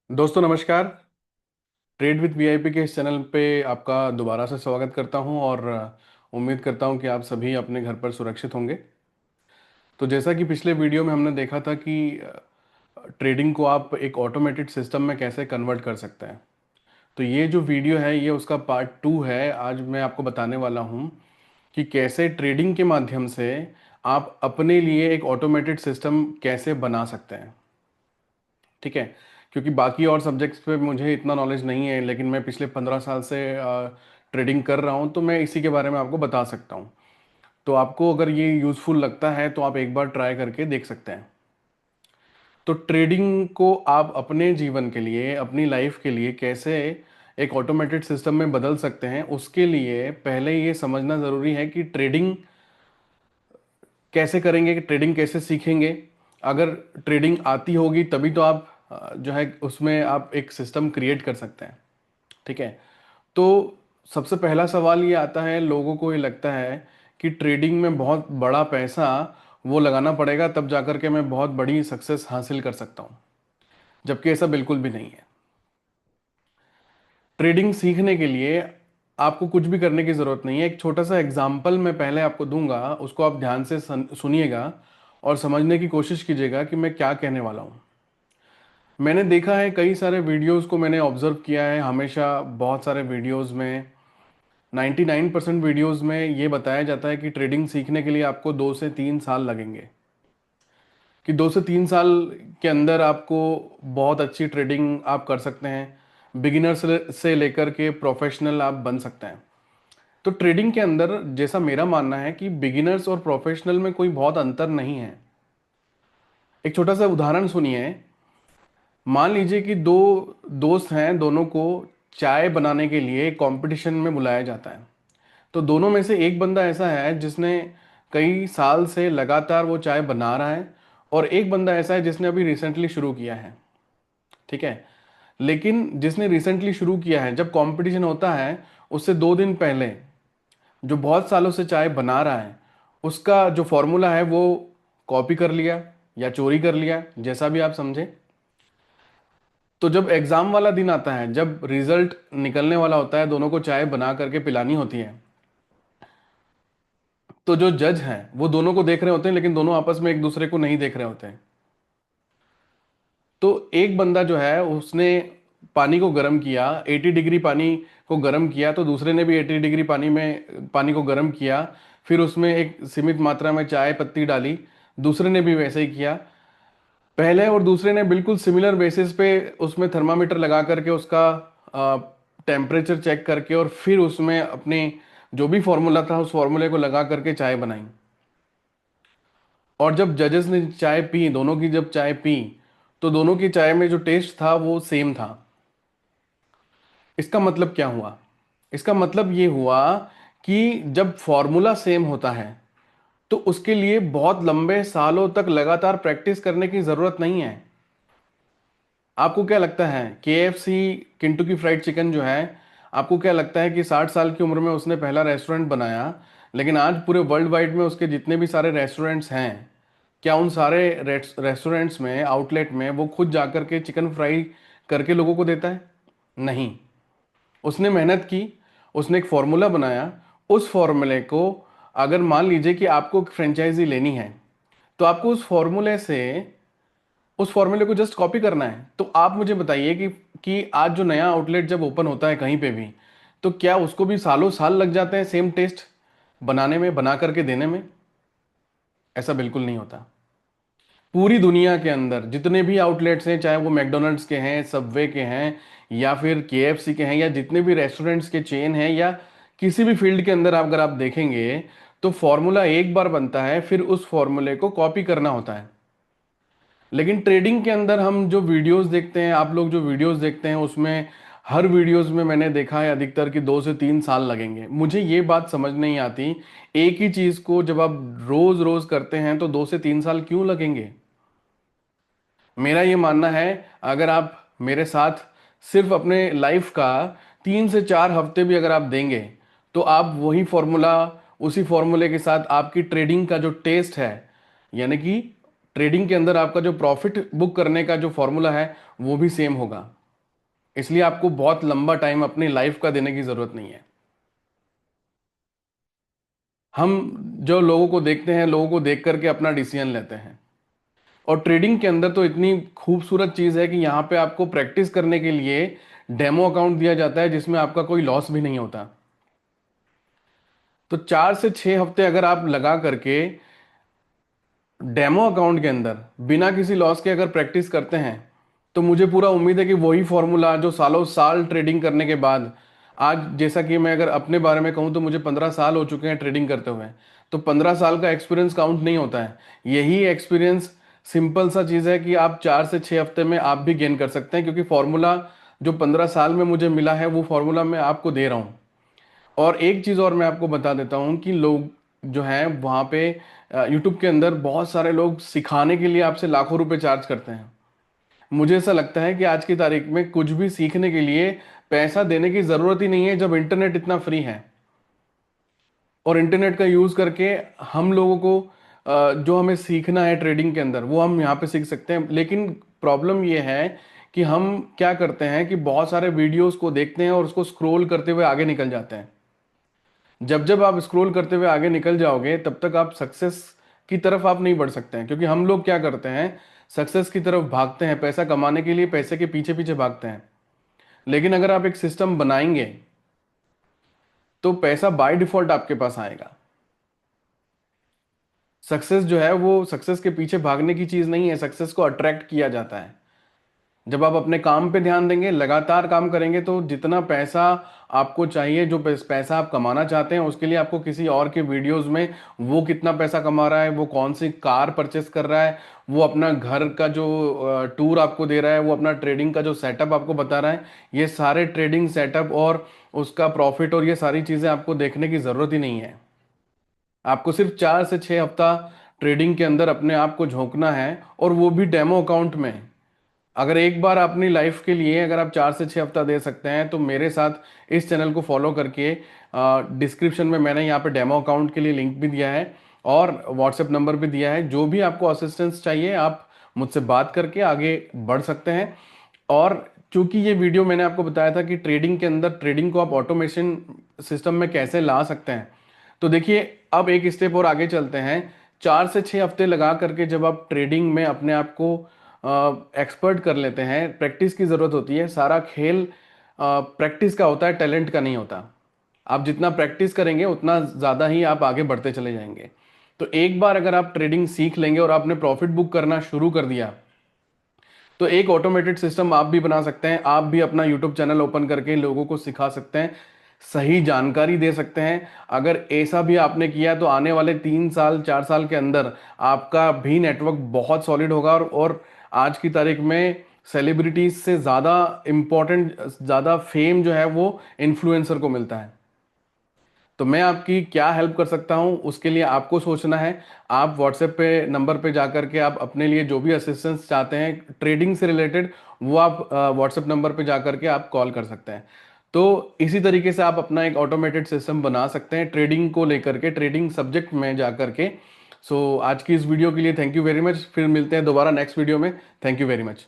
दोस्तों नमस्कार। Trade with VIP के इस चैनल पे आपका दोबारा से स्वागत करता हूं और उम्मीद करता हूं कि आप सभी अपने घर पर सुरक्षित होंगे। तो जैसा कि पिछले वीडियो में हमने देखा था कि ट्रेडिंग को आप एक ऑटोमेटेड सिस्टम में कैसे कन्वर्ट कर सकते हैं। तो ये जो वीडियो है ये उसका पार्ट 2 है। आज मैं आपको बताने वाला हूं कि कैसे ट्रेडिंग के माध्यम से आप अपने लिए एक ऑटोमेटेड सिस्टम कैसे बना सकते हैं। ठीक है, क्योंकि बाकी और सब्जेक्ट्स पे मुझे इतना नॉलेज नहीं है, लेकिन मैं पिछले 15 साल से ट्रेडिंग कर रहा हूँ, तो मैं इसी के बारे में आपको बता सकता हूँ। तो आपको अगर ये यूज़फुल लगता है तो आप एक बार ट्राई करके देख सकते हैं। तो ट्रेडिंग को आप अपने जीवन के लिए, अपनी लाइफ के लिए कैसे एक ऑटोमेटेड सिस्टम में बदल सकते हैं, उसके लिए पहले ये समझना ज़रूरी है कि ट्रेडिंग कैसे करेंगे, कि ट्रेडिंग कैसे सीखेंगे। अगर ट्रेडिंग आती होगी तभी तो आप जो है उसमें आप एक सिस्टम क्रिएट कर सकते हैं। ठीक है। तो सबसे पहला सवाल ये आता है, लोगों को ये लगता है कि ट्रेडिंग में बहुत बड़ा पैसा वो लगाना पड़ेगा तब जाकर के मैं बहुत बड़ी सक्सेस हासिल कर सकता हूँ, जबकि ऐसा बिल्कुल भी नहीं है। ट्रेडिंग सीखने के लिए आपको कुछ भी करने की ज़रूरत नहीं है। एक छोटा सा एग्जाम्पल मैं पहले आपको दूंगा, उसको आप ध्यान से सुनिएगा और समझने की कोशिश कीजिएगा कि मैं क्या कहने वाला हूँ। मैंने देखा है, कई सारे वीडियोस को मैंने ऑब्जर्व किया है, हमेशा बहुत सारे वीडियोस में 99% वीडियोस में ये बताया जाता है कि ट्रेडिंग सीखने के लिए आपको 2 से 3 साल लगेंगे, कि 2 से 3 साल के अंदर आपको बहुत अच्छी ट्रेडिंग आप कर सकते हैं। बिगिनर से लेकर के प्रोफेशनल आप बन सकते हैं। तो ट्रेडिंग के अंदर जैसा मेरा मानना है कि बिगिनर्स और प्रोफेशनल में कोई बहुत अंतर नहीं है। एक छोटा सा उदाहरण सुनिए। मान लीजिए कि दो दोस्त हैं, दोनों को चाय बनाने के लिए कंपटीशन में बुलाया जाता है। तो दोनों में से एक बंदा ऐसा है जिसने कई साल से लगातार वो चाय बना रहा है, और एक बंदा ऐसा है जिसने अभी रिसेंटली शुरू किया है। ठीक है। लेकिन जिसने रिसेंटली शुरू किया है, जब कंपटीशन होता है उससे 2 दिन पहले जो बहुत सालों से चाय बना रहा है उसका जो फॉर्मूला है वो कॉपी कर लिया या चोरी कर लिया, जैसा भी आप समझे। तो जब एग्जाम वाला दिन आता है, जब रिजल्ट निकलने वाला होता है, दोनों को चाय बना करके पिलानी होती है, तो जो जज हैं वो दोनों को देख रहे होते हैं, लेकिन दोनों आपस में एक दूसरे को नहीं देख रहे होते हैं। तो एक बंदा जो है उसने पानी को गर्म किया, 80 डिग्री पानी को गर्म किया, तो दूसरे ने भी 80 डिग्री पानी को गर्म किया। फिर उसमें एक सीमित मात्रा में चाय पत्ती डाली, दूसरे ने भी वैसे ही किया। पहले और दूसरे ने बिल्कुल सिमिलर बेसिस पे उसमें थर्मामीटर लगा करके उसका टेम्परेचर चेक करके और फिर उसमें अपने जो भी फॉर्मूला था उस फॉर्मूले को लगा करके चाय बनाई। और जब जजेस ने चाय पी, दोनों की जब चाय पी, तो दोनों की चाय में जो टेस्ट था वो सेम था। इसका मतलब क्या हुआ? इसका मतलब ये हुआ कि जब फॉर्मूला सेम होता है तो उसके लिए बहुत लंबे सालों तक लगातार प्रैक्टिस करने की जरूरत नहीं है। आपको क्या लगता है केएफसी, किंटुकी फ्राइड चिकन जो है, आपको क्या लगता है कि 60 साल की उम्र में उसने पहला रेस्टोरेंट बनाया, लेकिन आज पूरे वर्ल्ड वाइड में उसके जितने भी सारे रेस्टोरेंट्स हैं, क्या उन सारे रेस्टोरेंट्स में, आउटलेट में वो खुद जाकर के चिकन फ्राई करके लोगों को देता है? नहीं। उसने मेहनत की, उसने एक फॉर्मूला बनाया। उस फॉर्मूले को, अगर मान लीजिए कि आपको फ्रेंचाइजी लेनी है, तो आपको उस फॉर्मूले को जस्ट कॉपी करना है। तो आप मुझे बताइए कि आज जो नया आउटलेट जब ओपन होता है कहीं पे भी, तो क्या उसको भी सालों साल लग जाते हैं सेम टेस्ट बनाने में, बना करके देने में? ऐसा बिल्कुल नहीं होता। पूरी दुनिया के अंदर जितने भी आउटलेट्स हैं, चाहे वो मैकडोनल्ड्स के हैं, सबवे के हैं, या फिर केएफसी के हैं, या जितने भी रेस्टोरेंट्स के चेन हैं, या किसी भी फील्ड के अंदर अगर आप देखेंगे, तो फॉर्मूला एक बार बनता है, फिर उस फॉर्मूले को कॉपी करना होता है। लेकिन ट्रेडिंग के अंदर हम जो वीडियोस देखते हैं, आप लोग जो वीडियोस देखते हैं, उसमें हर वीडियोस में मैंने देखा है अधिकतर कि 2 से 3 साल लगेंगे। मुझे ये बात समझ नहीं आती, एक ही चीज को जब आप रोज रोज करते हैं तो 2 से 3 साल क्यों लगेंगे? मेरा ये मानना है, अगर आप मेरे साथ सिर्फ अपने लाइफ का 3 से 4 हफ्ते भी अगर आप देंगे, तो आप वही फॉर्मूला, उसी फॉर्मूले के साथ आपकी ट्रेडिंग का जो टेस्ट है, यानी कि ट्रेडिंग के अंदर आपका जो प्रॉफिट बुक करने का जो फॉर्मूला है, वो भी सेम होगा। इसलिए आपको बहुत लंबा टाइम अपनी लाइफ का देने की जरूरत नहीं है। हम जो लोगों को देखते हैं, लोगों को देख करके अपना डिसीजन लेते हैं। और ट्रेडिंग के अंदर तो इतनी खूबसूरत चीज है कि यहाँ पे आपको प्रैक्टिस करने के लिए डेमो अकाउंट दिया जाता है जिसमें आपका कोई लॉस भी नहीं होता। तो 4 से 6 हफ्ते अगर आप लगा करके डेमो अकाउंट के अंदर बिना किसी लॉस के अगर प्रैक्टिस करते हैं, तो मुझे पूरा उम्मीद है कि वही फॉर्मूला जो सालों साल ट्रेडिंग करने के बाद, आज जैसा कि मैं अगर अपने बारे में कहूं तो मुझे 15 साल हो चुके हैं ट्रेडिंग करते हुए। तो 15 साल का एक्सपीरियंस काउंट नहीं होता है। यही एक्सपीरियंस सिंपल सा चीज़ है कि आप 4 से 6 हफ्ते में आप भी गेन कर सकते हैं, क्योंकि फॉर्मूला जो 15 साल में मुझे मिला है वो फॉर्मूला मैं आपको दे रहा हूँ। और एक चीज़ और मैं आपको बता देता हूँ कि लोग जो हैं वहाँ पे यूट्यूब के अंदर बहुत सारे लोग सिखाने के लिए आपसे लाखों रुपए चार्ज करते हैं। मुझे ऐसा लगता है कि आज की तारीख में कुछ भी सीखने के लिए पैसा देने की ज़रूरत ही नहीं है, जब इंटरनेट इतना फ्री है। और इंटरनेट का यूज़ करके हम लोगों को जो हमें सीखना है ट्रेडिंग के अंदर वो हम यहाँ पे सीख सकते हैं। लेकिन प्रॉब्लम ये है कि हम क्या करते हैं कि बहुत सारे वीडियोस को देखते हैं और उसको स्क्रॉल करते हुए आगे निकल जाते हैं। जब जब आप स्क्रॉल करते हुए आगे निकल जाओगे तब तक आप सक्सेस की तरफ आप नहीं बढ़ सकते हैं, क्योंकि हम लोग क्या करते हैं, सक्सेस की तरफ भागते हैं, पैसा कमाने के लिए पैसे के पीछे पीछे भागते हैं। लेकिन अगर आप एक सिस्टम बनाएंगे तो पैसा बाय डिफॉल्ट आपके पास आएगा। सक्सेस जो है वो सक्सेस के पीछे भागने की चीज नहीं है, सक्सेस को अट्रैक्ट किया जाता है। जब आप अपने काम पे ध्यान देंगे, लगातार काम करेंगे, तो जितना पैसा आपको चाहिए, जो पैसा आप कमाना चाहते हैं, उसके लिए आपको किसी और के वीडियोस में वो कितना पैसा कमा रहा है, वो कौन सी कार परचेस कर रहा है, वो अपना घर का जो टूर आपको दे रहा है, वो अपना ट्रेडिंग का जो सेटअप आपको बता रहा है, ये सारे ट्रेडिंग सेटअप और उसका प्रॉफिट और ये सारी चीजें आपको देखने की जरूरत ही नहीं है। आपको सिर्फ 4 से 6 हफ्ता ट्रेडिंग के अंदर अपने आप को झोंकना है, और वो भी डेमो अकाउंट में। अगर एक बार अपनी लाइफ के लिए अगर आप 4 से 6 हफ्ता दे सकते हैं, तो मेरे साथ इस चैनल को फॉलो करके डिस्क्रिप्शन में मैंने यहाँ पे डेमो अकाउंट के लिए लिंक भी दिया है और व्हाट्सएप नंबर भी दिया है। जो भी आपको असिस्टेंस चाहिए आप मुझसे बात करके आगे बढ़ सकते हैं। और चूंकि ये वीडियो मैंने आपको बताया था कि ट्रेडिंग के अंदर ट्रेडिंग को आप ऑटोमेशन सिस्टम में कैसे ला सकते हैं, तो देखिए अब एक स्टेप और आगे चलते हैं। 4 से 6 हफ्ते लगा करके जब आप ट्रेडिंग में अपने आप को एक्सपर्ट कर लेते हैं, प्रैक्टिस की ज़रूरत होती है। सारा खेल प्रैक्टिस का होता है, टैलेंट का नहीं होता। आप जितना प्रैक्टिस करेंगे उतना ज़्यादा ही आप आगे बढ़ते चले जाएंगे। तो एक बार अगर आप ट्रेडिंग सीख लेंगे और आपने प्रॉफिट बुक करना शुरू कर दिया, तो एक ऑटोमेटेड सिस्टम आप भी बना सकते हैं। आप भी अपना यूट्यूब चैनल ओपन करके लोगों को सिखा सकते हैं, सही जानकारी दे सकते हैं। अगर ऐसा भी आपने किया तो आने वाले 3 साल 4 साल के अंदर आपका भी नेटवर्क बहुत सॉलिड होगा। और आज की तारीख में सेलिब्रिटीज से ज़्यादा इम्पोर्टेंट, ज़्यादा फेम जो है वो इन्फ्लुएंसर को मिलता है। तो मैं आपकी क्या हेल्प कर सकता हूं, उसके लिए आपको सोचना है। आप व्हाट्सएप पे नंबर पे जाकर के आप अपने लिए जो भी असिस्टेंस चाहते हैं ट्रेडिंग से रिलेटेड, वो आप व्हाट्सएप नंबर पे जाकर के आप कॉल कर सकते हैं। तो इसी तरीके से आप अपना एक ऑटोमेटेड सिस्टम बना सकते हैं ट्रेडिंग को लेकर के, ट्रेडिंग सब्जेक्ट में जाकर के। सो आज की इस वीडियो के लिए थैंक यू वेरी मच। फिर मिलते हैं दोबारा नेक्स्ट वीडियो में। Thank you very much.